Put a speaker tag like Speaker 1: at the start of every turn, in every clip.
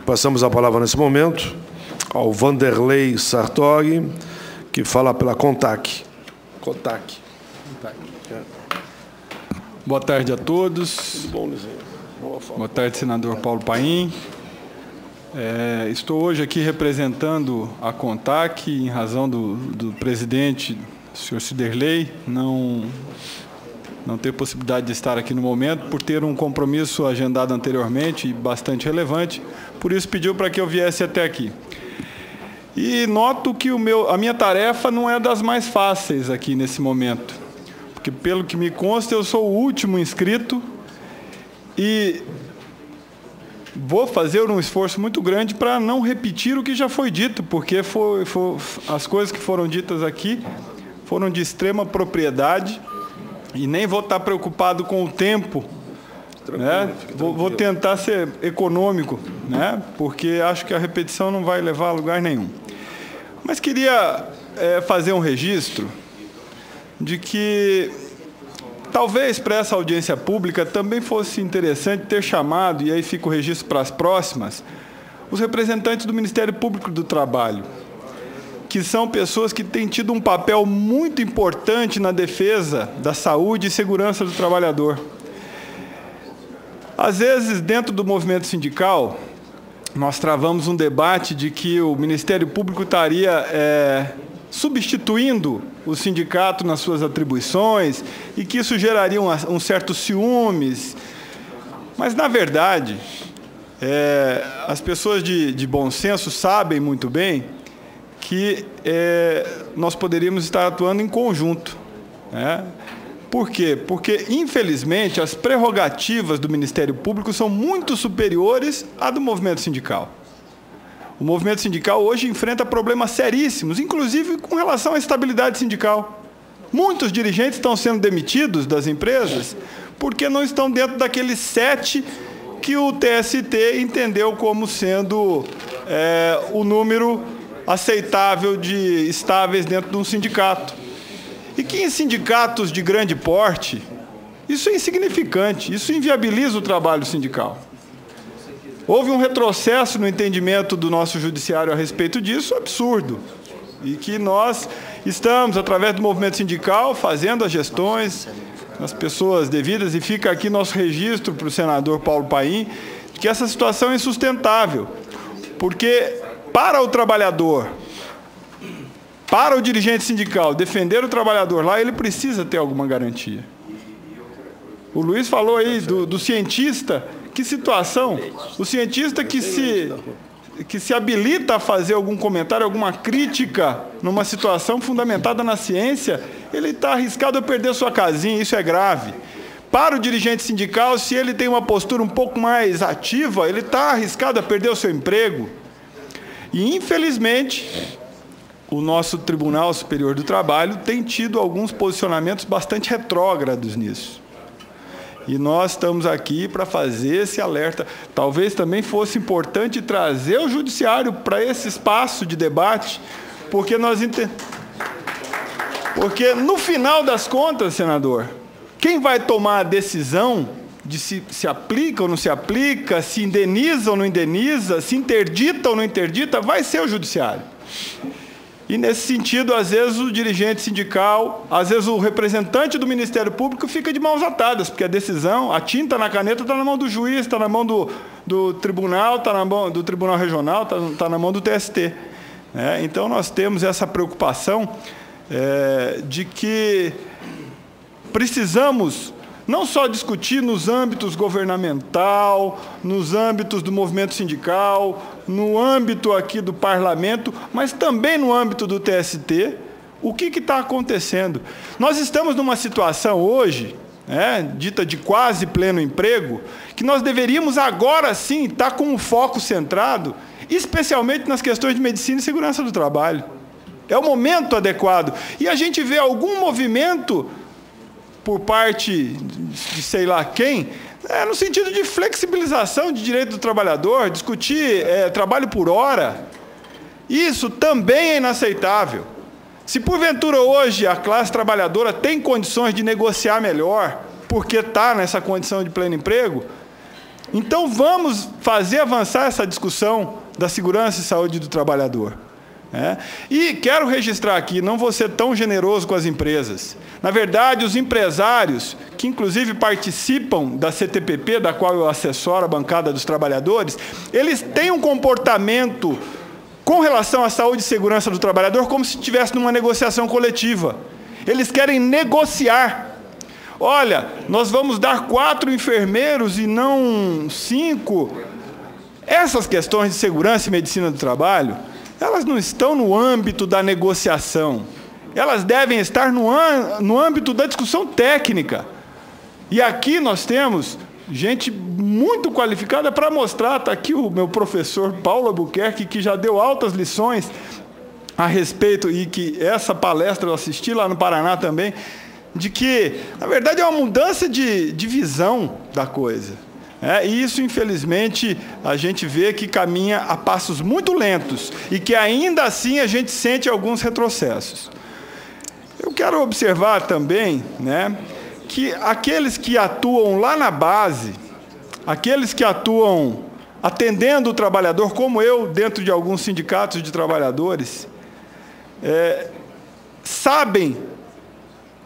Speaker 1: Passamos a palavra nesse momento ao Vanderlei Sartori, que fala pela CONTAC. CONTAC.
Speaker 2: Boa tarde a todos.
Speaker 1: Tudo bom, Luizinho?
Speaker 2: Boa tarde, senador Paulo Paim. Estou hoje aqui representando a CONTAC, em razão do presidente, o senhor Ciderley, não ter possibilidade de estar aqui no momento, por ter um compromisso agendado anteriormente e bastante relevante, por isso pediu para que eu viesse até aqui. E noto que a minha tarefa não é das mais fáceis aqui nesse momento, porque, pelo que me consta, eu sou o último inscrito e vou fazer um esforço muito grande para não repetir o que já foi dito, porque as coisas que foram ditas aqui foram de extrema propriedade e nem vou estar preocupado com o tempo, né? Vou tentar ser econômico, né? Porque acho que a repetição não vai levar a lugar nenhum. Mas queria fazer um registro de que talvez para essa audiência pública também fosse interessante ter chamado, e aí fica o registro para as próximas, os representantes do Ministério Público do Trabalho, que são pessoas que têm tido um papel muito importante na defesa da saúde e segurança do trabalhador. Às vezes, dentro do movimento sindical, nós travamos um debate de que o Ministério Público estaria substituindo o sindicato nas suas atribuições e que isso geraria um certo ciúmes. Mas, na verdade, as pessoas de bom senso sabem muito bem que nós poderíamos estar atuando em conjunto, né? Por quê? Porque, infelizmente, as prerrogativas do Ministério Público são muito superiores à do movimento sindical. O movimento sindical hoje enfrenta problemas seríssimos, inclusive com relação à estabilidade sindical. Muitos dirigentes estão sendo demitidos das empresas porque não estão dentro daqueles 7 que o TST entendeu como sendo o número aceitável de estáveis dentro de um sindicato. E que em sindicatos de grande porte, isso é insignificante, isso inviabiliza o trabalho sindical. Houve um retrocesso no entendimento do nosso judiciário a respeito disso, absurdo. E que nós estamos, através do movimento sindical, fazendo as gestões nas pessoas devidas, e fica aqui nosso registro para o senador Paulo Paim, de que essa situação é insustentável. Porque, para o trabalhador, para o dirigente sindical defender o trabalhador lá, ele precisa ter alguma garantia. O Luiz falou aí do cientista. Que situação? O cientista que se habilita a fazer algum comentário, alguma crítica numa situação fundamentada na ciência, ele está arriscado a perder sua casinha, isso é grave. Para o dirigente sindical, se ele tem uma postura um pouco mais ativa, ele está arriscado a perder o seu emprego. E, infelizmente, o nosso Tribunal Superior do Trabalho tem tido alguns posicionamentos bastante retrógrados nisso. E nós estamos aqui para fazer esse alerta. Talvez também fosse importante trazer o judiciário para esse espaço de debate, porque porque no final das contas, senador, quem vai tomar a decisão de se aplica ou não se aplica, se indeniza ou não indeniza, se interdita ou não interdita, vai ser o judiciário. E, nesse sentido, às vezes o dirigente sindical, às vezes o representante do Ministério Público fica de mãos atadas, porque a decisão, a tinta na caneta está na mão do juiz, está na mão do tribunal, está na mão do Tribunal Regional, está na mão do TST. Então, nós temos essa preocupação de que precisamos não só discutir nos âmbitos governamental, nos âmbitos do movimento sindical, no âmbito aqui do parlamento, mas também no âmbito do TST, o que está acontecendo. Nós estamos numa situação hoje, dita de quase pleno emprego, que nós deveríamos agora sim estar com o foco centrado, especialmente nas questões de medicina e segurança do trabalho. É o momento adequado. E a gente vê algum movimento por parte de sei lá quem, no sentido de flexibilização de direito do trabalhador, discutir trabalho por hora. Isso também é inaceitável. Se porventura hoje a classe trabalhadora tem condições de negociar melhor, porque está nessa condição de pleno emprego, Então, vamos fazer avançar essa discussão da segurança e saúde do trabalhador. E quero registrar aqui, não vou ser tão generoso com as empresas. Na verdade, os empresários, que inclusive participam da CTPP, da qual eu assessoro a bancada dos trabalhadores, eles têm um comportamento com relação à saúde e segurança do trabalhador como se estivesse numa negociação coletiva. Eles querem negociar. Olha, nós vamos dar 4 enfermeiros e não 5. Essas questões de segurança e medicina do trabalho, elas não estão no âmbito da negociação. Elas devem estar no âmbito da discussão técnica. E aqui nós temos gente muito qualificada para mostrar. Está aqui o meu professor Paulo Albuquerque, que já deu altas lições a respeito, e que essa palestra eu assisti lá no Paraná também, de que, na verdade, é uma mudança de visão da coisa. E isso, infelizmente, a gente vê que caminha a passos muito lentos e que, ainda assim, a gente sente alguns retrocessos. Eu quero observar também, que aqueles que atuam lá na base, aqueles que atuam atendendo o trabalhador, como eu, dentro de alguns sindicatos de trabalhadores, sabem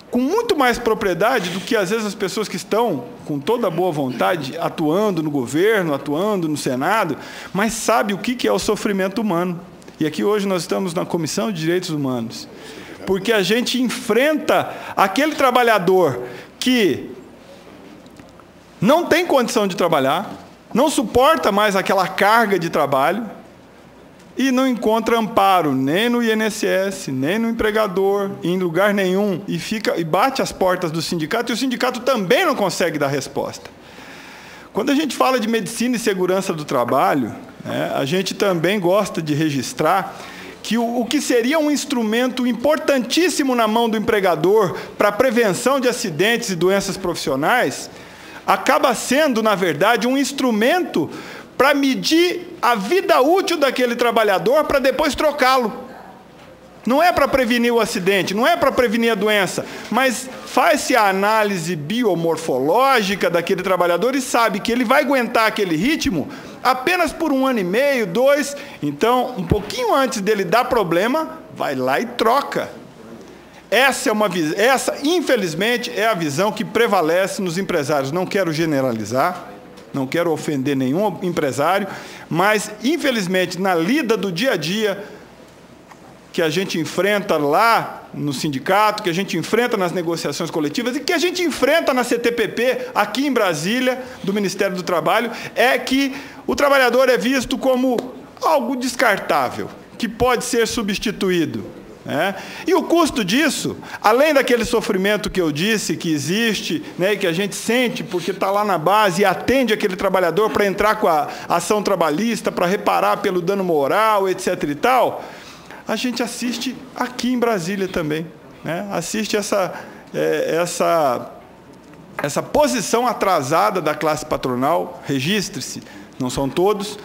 Speaker 2: com muito mais propriedade do que, às vezes, as pessoas que estão, com toda a boa vontade, atuando no governo, atuando no Senado, mas sabe o que é o sofrimento humano. E aqui hoje nós estamos na Comissão de Direitos Humanos, porque a gente enfrenta aquele trabalhador que não tem condição de trabalhar, não suporta mais aquela carga de trabalho, e não encontra amparo nem no INSS, nem no empregador, em lugar nenhum, e bate as portas do sindicato, e o sindicato também não consegue dar resposta. Quando a gente fala de medicina e segurança do trabalho, a gente também gosta de registrar que o que seria um instrumento importantíssimo na mão do empregador para a prevenção de acidentes e doenças profissionais, acaba sendo, na verdade, um instrumento para medir a vida útil daquele trabalhador para depois trocá-lo. Não é para prevenir o acidente, não é para prevenir a doença, mas faz-se a análise biomorfológica daquele trabalhador e sabe que ele vai aguentar aquele ritmo apenas por 1 ano e meio, 2. Então, um pouquinho antes dele dar problema, vai lá e troca. Essa, infelizmente, é a visão que prevalece nos empresários. Não quero generalizar, não quero ofender nenhum empresário, mas, infelizmente, na lida do dia a dia, que a gente enfrenta lá no sindicato, que a gente enfrenta nas negociações coletivas e que a gente enfrenta na CTPP, aqui em Brasília, do Ministério do Trabalho, é que o trabalhador é visto como algo descartável, que pode ser substituído. E o custo disso, além daquele sofrimento que eu disse que existe, e que a gente sente porque está lá na base e atende aquele trabalhador para entrar com a ação trabalhista, para reparar pelo dano moral, etc. e tal, a gente assiste aqui em Brasília também. Assiste essa posição atrasada da classe patronal. Registre-se, não são todos.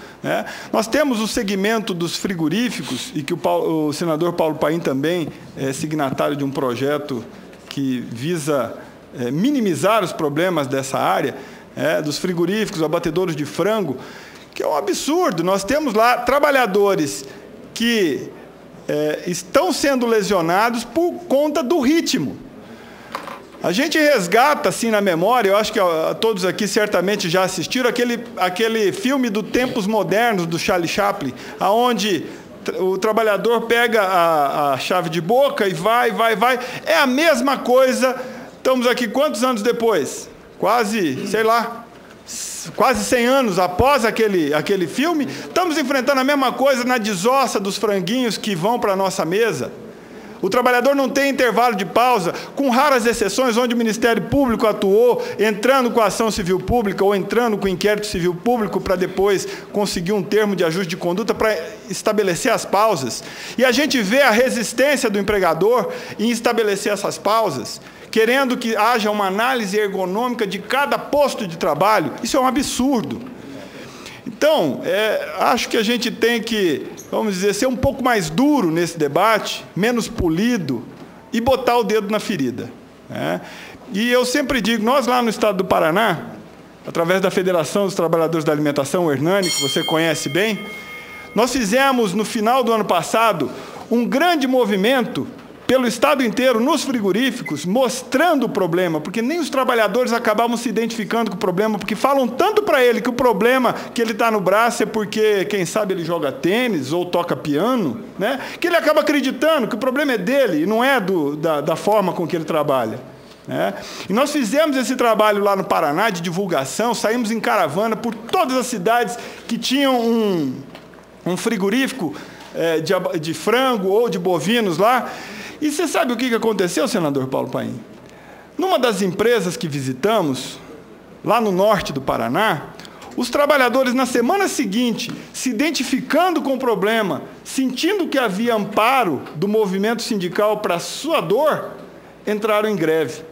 Speaker 2: Nós temos o segmento dos frigoríficos, e que o senador Paulo Paim também é signatário de um projeto que visa minimizar os problemas dessa área, dos frigoríficos, abatedouros de frango, que é um absurdo. Nós temos lá trabalhadores que estão sendo lesionados por conta do ritmo. A gente resgata, assim, na memória, eu acho que todos aqui certamente já assistiram, aquele filme do Tempos Modernos, do Charlie Chaplin, onde o trabalhador pega a chave de boca e vai. É a mesma coisa. Estamos aqui quantos anos depois? Quase 100 anos após aquele filme. Estamos enfrentando a mesma coisa na desossa dos franguinhos que vão para a nossa mesa. O trabalhador não tem intervalo de pausa, com raras exceções onde o Ministério Público atuou, entrando com a ação civil pública ou entrando com o inquérito civil público para depois conseguir um termo de ajuste de conduta para estabelecer as pausas. E a gente vê a resistência do empregador em estabelecer essas pausas, querendo que haja uma análise ergonômica de cada posto de trabalho. Isso é um absurdo. Então, acho que a gente tem que, vamos dizer, ser um pouco mais duro nesse debate, menos polido, e botar o dedo na ferida. E eu sempre digo, nós lá no estado do Paraná, através da Federação dos Trabalhadores da Alimentação, o Hernani, que você conhece bem, nós fizemos, no final do ano passado, um grande movimento pelo estado inteiro, nos frigoríficos, mostrando o problema, porque nem os trabalhadores acabavam se identificando com o problema, porque falam tanto para ele que o problema que ele está no braço é porque, quem sabe, ele joga tênis ou toca piano, né? Que ele acaba acreditando que o problema é dele e não é da forma com que ele trabalha. Né? E nós fizemos esse trabalho lá no Paraná, de divulgação, saímos em caravana por todas as cidades que tinham um frigorífico de frango ou de bovinos lá. E você sabe o que aconteceu, senador Paulo Paim? Numa das empresas que visitamos, lá no norte do Paraná, os trabalhadores, na semana seguinte, se identificando com o problema, sentindo que havia amparo do movimento sindical para a sua dor, entraram em greve.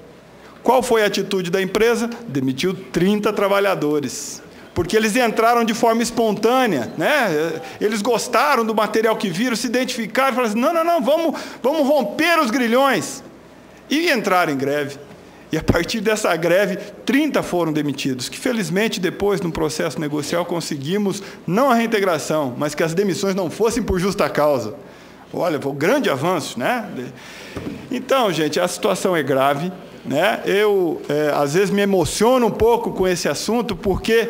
Speaker 2: Qual foi a atitude da empresa? Demitiu 30 trabalhadores. Porque eles entraram de forma espontânea, né? Eles gostaram do material que viram, se identificaram, falaram assim, não, vamos romper os grilhões. E entraram em greve. E a partir dessa greve, 30 foram demitidos, que felizmente depois, no processo negocial, conseguimos, não a reintegração, mas que as demissões não fossem por justa causa. Olha, foi um grande avanço, né? Então, gente, a situação é grave, né? Eu, às vezes, me emociono um pouco com esse assunto, porque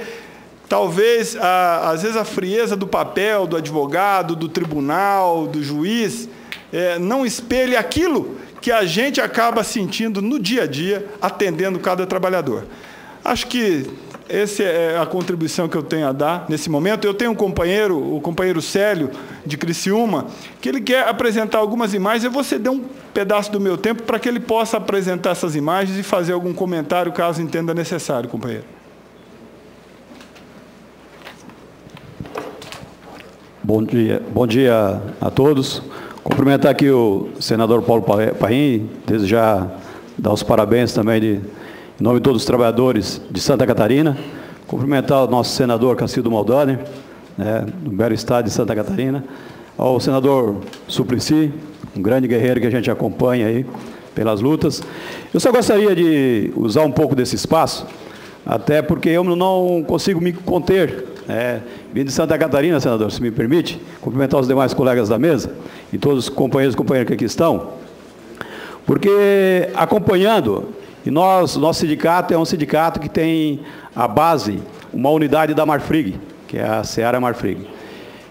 Speaker 2: talvez, às vezes, a frieza do papel, do advogado, do tribunal, do juiz, não espelhe aquilo que a gente acaba sentindo no dia a dia, atendendo cada trabalhador. Acho que essa é a contribuição que eu tenho a dar nesse momento. Eu tenho um companheiro, o companheiro Célio, de Criciúma, que ele quer apresentar algumas imagens. Eu vou ceder um pedaço do meu tempo para que ele possa apresentar essas imagens e fazer algum comentário, caso entenda necessário, companheiro.
Speaker 3: Bom dia a todos. Cumprimentar aqui o senador Paulo Paim, desejar dar os parabéns também em nome de todos os trabalhadores de Santa Catarina. Cumprimentar o nosso senador Cacildo Maldoni, né, do belo estado de Santa Catarina. Ao senador Suplicy, um grande guerreiro que a gente acompanha aí pelas lutas. Eu só gostaria de usar um pouco desse espaço, até porque eu não consigo me conter. Vim de Santa Catarina, senador, se me permite, cumprimentar os demais colegas da mesa e todos os companheiros e companheiras que aqui estão, porque acompanhando, e nosso sindicato é um sindicato que tem a base, uma unidade da Marfrig, que é a Seara Marfrig.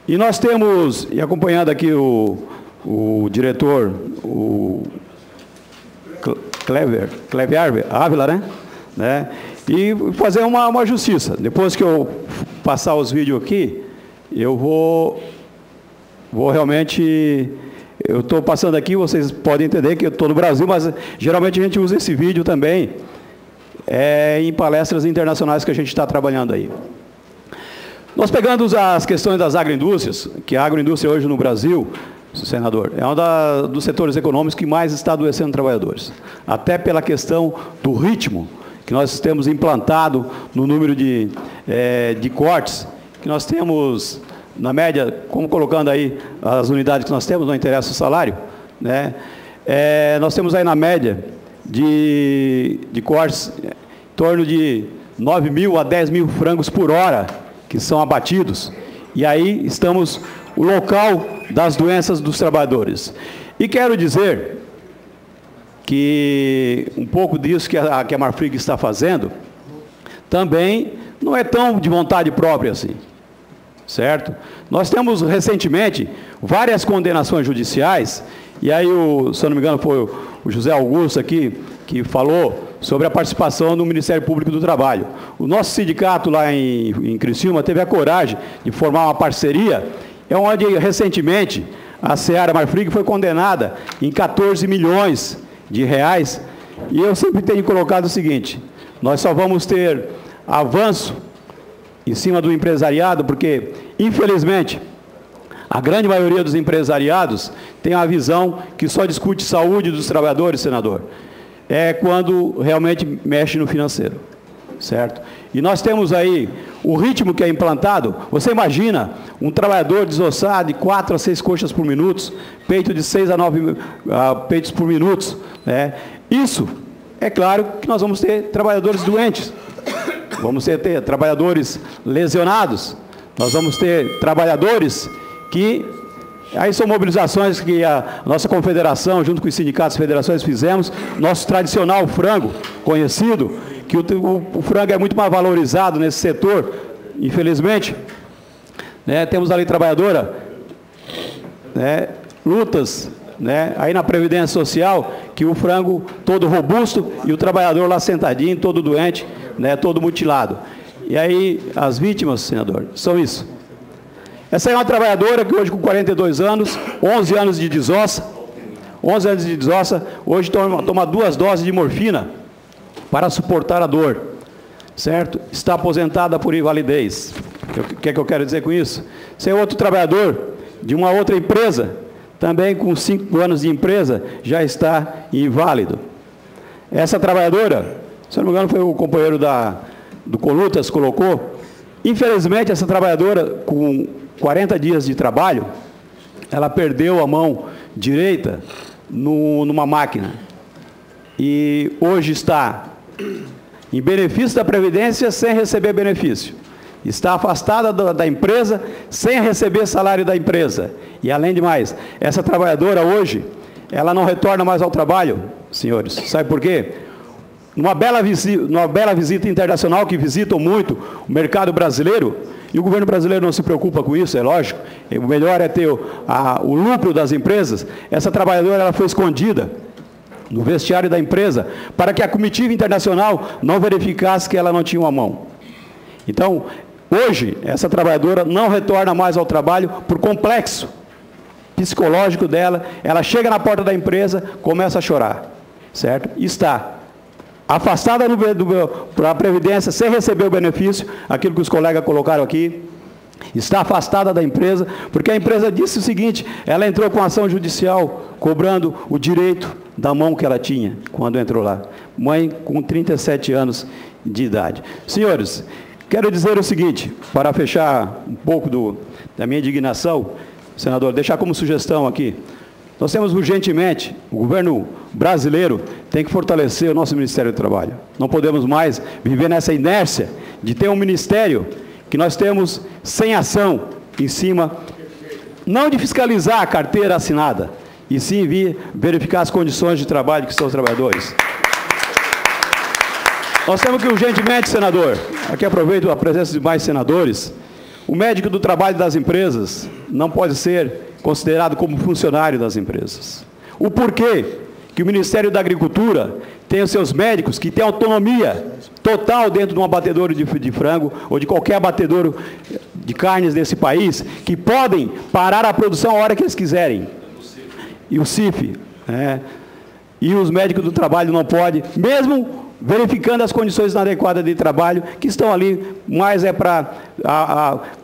Speaker 3: E nós temos, e acompanhando aqui o diretor, o Clever Ávila, né? E fazer uma justiça. Depois que eu passar os vídeos aqui, eu vou realmente... Eu estou passando aqui, vocês podem entender que eu estou no Brasil, mas geralmente a gente usa esse vídeo também em palestras internacionais que a gente está trabalhando aí. Nós pegando as questões das agroindústrias, que a agroindústria hoje no Brasil, senador, é um dos setores econômicos que mais está adoecendo trabalhadores. Até pela questão do ritmo que nós temos implantado no número de cortes, que nós temos, na média, como colocando aí as unidades que nós temos, não interessa o salário, né? Nós temos aí na média de cortes em torno de 9 mil a 10 mil frangos por hora que são abatidos. E aí estamos o local das doenças dos trabalhadores. E quero dizer que um pouco disso que a Marfrig está fazendo também não é tão de vontade própria assim, certo? Nós temos recentemente várias condenações judiciais, e aí, se eu não me engano, foi o José Augusto aqui que falou sobre a participação do Ministério Público do Trabalho. O nosso sindicato lá em Criciúma teve a coragem de formar uma parceria, onde recentemente a Seara Marfrig foi condenada em 14 milhões de reais, e eu sempre tenho colocado o seguinte: nós só vamos ter avanço em cima do empresariado, porque, infelizmente, a grande maioria dos empresariados tem a visão que só discute saúde dos trabalhadores, senador, quando realmente mexe no financeiro, certo? E nós temos aí o ritmo que é implantado. Você imagina um trabalhador desossado de 4 a 6 coxas por minuto, peito de 6 a 9 peitos por minuto, né? Isso, é claro que nós vamos ter trabalhadores doentes. vamos ter trabalhadores lesionados, nós vamos ter trabalhadores que... Aí são mobilizações que a nossa confederação, junto com os sindicatos e federações, fizemos. Nosso tradicional frango, conhecido, que o frango é muito mais valorizado nesse setor, infelizmente. Né, temos ali trabalhadora, né, lutas, né, aí na Previdência Social, que o frango todo robusto e o trabalhador lá sentadinho, todo doente, né, todo mutilado. E aí as vítimas, senador, são isso. Essa é uma trabalhadora que hoje com 42 anos, 11 anos de desossa, hoje toma 2 doses de morfina para suportar a dor, certo? Está aposentada por invalidez. O que é que eu quero dizer com isso? Esse é outro trabalhador de uma outra empresa, também com 5 anos de empresa, já está inválido. Essa trabalhadora, se não me engano foi o companheiro do Colutas colocou, infelizmente essa trabalhadora com 40 dias de trabalho, ela perdeu a mão direita numa máquina. E hoje está em benefício da Previdência sem receber benefício. Está afastada da empresa sem receber salário da empresa. E além de mais, essa trabalhadora hoje, ela não retorna mais ao trabalho, senhores. Sabe por quê? Numa bela visita internacional que visitam muito o mercado brasileiro, e o governo brasileiro não se preocupa com isso, é lógico, o melhor é ter o lucro das empresas. Essa trabalhadora ela foi escondida no vestiário da empresa para que a comitiva internacional não verificasse que ela não tinha uma mão. Então, hoje, essa trabalhadora não retorna mais ao trabalho por complexo psicológico dela, ela chega na porta da empresa, começa a chorar, certo? E está afastada da Previdência, sem receber o benefício, aquilo que os colegas colocaram aqui, está afastada da empresa, porque a empresa disse o seguinte, ela entrou com ação judicial, cobrando o direito da mão que ela tinha, quando entrou lá. Mãe com 37 anos de idade. Senhores, quero dizer o seguinte, para fechar um pouco da minha indignação, senador, deixar como sugestão aqui, nós temos urgentemente, o governo brasileiro tem que fortalecer o nosso Ministério do Trabalho. Não podemos mais viver nessa inércia de ter um ministério que nós temos sem ação em cima, não de fiscalizar a carteira assinada, e sim vir verificar as condições de trabalho que são os trabalhadores. Nós temos que urgentemente, senador, aqui aproveito a presença de mais senadores, o médico do trabalho das empresas não pode ser considerado como funcionário das empresas. O porquê que o Ministério da Agricultura tem os seus médicos que têm autonomia total dentro de um abatedouro de frango ou de qualquer abatedouro de carnes desse país, que podem parar a produção a hora que eles quiserem. E o CIF, e os médicos do trabalho não podem, mesmo verificando as condições inadequadas de trabalho, que estão ali, mas é para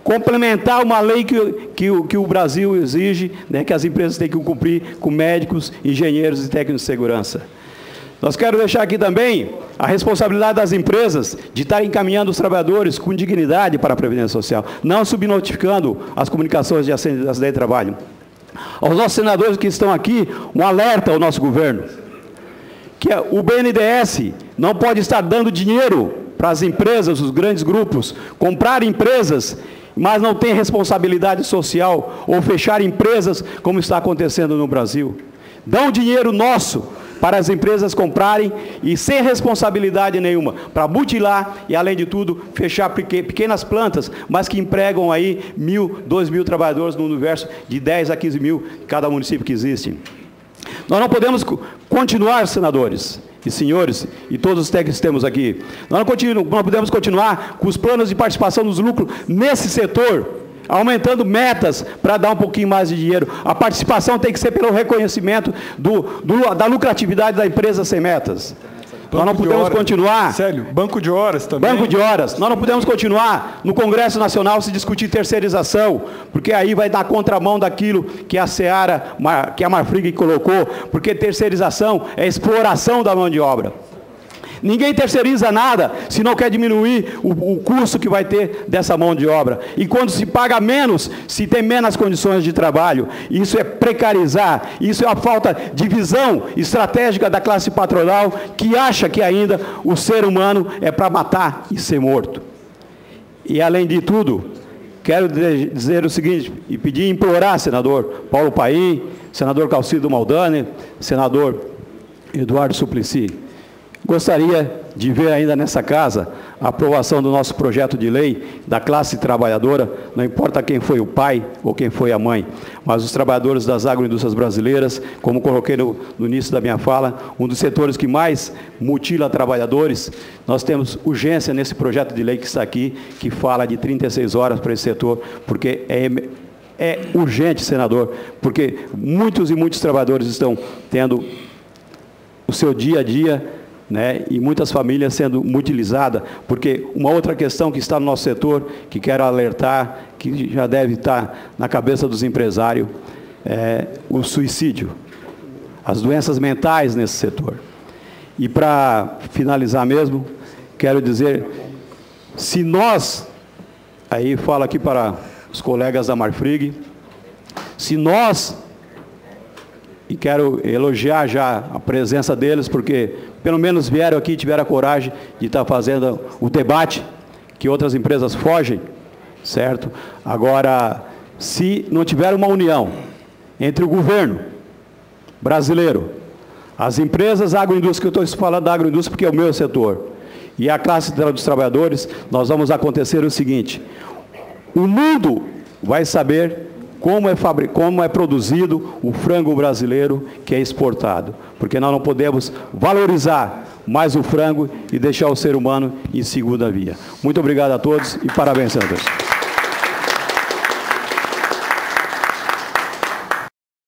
Speaker 3: complementar uma lei que o Brasil exige, né, que as empresas têm que cumprir com médicos, engenheiros e técnicos de segurança. Nós quero deixar aqui também a responsabilidade das empresas de estar encaminhando os trabalhadores com dignidade para a Previdência Social, não subnotificando as comunicações de acidente de trabalho. Aos nossos senadores que estão aqui, um alerta ao nosso governo, que o BNDES não pode estar dando dinheiro para as empresas, os grandes grupos, comprar empresas, mas não tem responsabilidade social, ou fechar empresas, como está acontecendo no Brasil. Dão dinheiro nosso para as empresas comprarem e sem responsabilidade nenhuma, para mutilar e, além de tudo, fechar pequenas plantas, mas que empregam aí 1.000, 2.000 trabalhadores no universo de 10 a 15 mil em cada município que existe. Nós não podemos continuar, senadores e senhores, e todos os técnicos que temos aqui, nós não podemos continuar com os planos de participação nos lucros nesse setor, aumentando metas para dar um pouquinho mais de dinheiro. A participação tem que ser pelo reconhecimento da lucratividade da empresa sem metas. Nós não podemos continuar...
Speaker 2: Sério, banco de horas também.
Speaker 3: Banco de horas. Nós não podemos continuar no Congresso Nacional se discutir terceirização, porque aí vai dar contramão daquilo que a Seara, que a Marfrig colocou, porque terceirização é exploração da mão de obra. Ninguém terceiriza nada se não quer diminuir o custo que vai ter dessa mão de obra. E quando se paga menos, se tem menos condições de trabalho. Isso é precarizar, isso é a falta de visão estratégica da classe patronal que acha que ainda o ser humano é para matar e ser morto. E, além de tudo, quero dizer o seguinte, e pedir, implorar, senador Paulo Paim, senador Calcido Maldani, senador Eduardo Suplicy, gostaria de ver ainda nessa casa a aprovação do nosso projeto de lei da classe trabalhadora, não importa quem foi o pai ou quem foi a mãe, mas os trabalhadores das agroindústrias brasileiras, como coloquei no início da minha fala, um dos setores que mais mutila trabalhadores. Nós temos urgência nesse projeto de lei que está aqui, que fala de 36 horas para esse setor, porque é urgente, senador, porque muitos e muitos trabalhadores estão tendo o seu dia a dia, né, e muitas famílias sendo mutilizadas, porque uma outra questão que está no nosso setor, que quero alertar, que já deve estar na cabeça dos empresários, é o suicídio, as doenças mentais nesse setor. E para finalizar mesmo, quero dizer, se nós, aí falo aqui para os colegas da Marfrig, se nós, e quero elogiar já a presença deles, porque pelo menos vieram aqui e tiveram a coragem de estar fazendo o debate, que outras empresas fogem, certo? Agora, se não tiver uma união entre o governo brasileiro, as empresas agroindústria, que eu estou falando da agroindústria porque é o meu setor, e a classe dos trabalhadores, nós vamos acontecer o seguinte, o mundo vai saber como é produzido o frango brasileiro que é exportado. Porque nós não podemos valorizar mais o frango e deixar o ser humano em segunda via. Muito obrigado a todos e parabéns, senadores.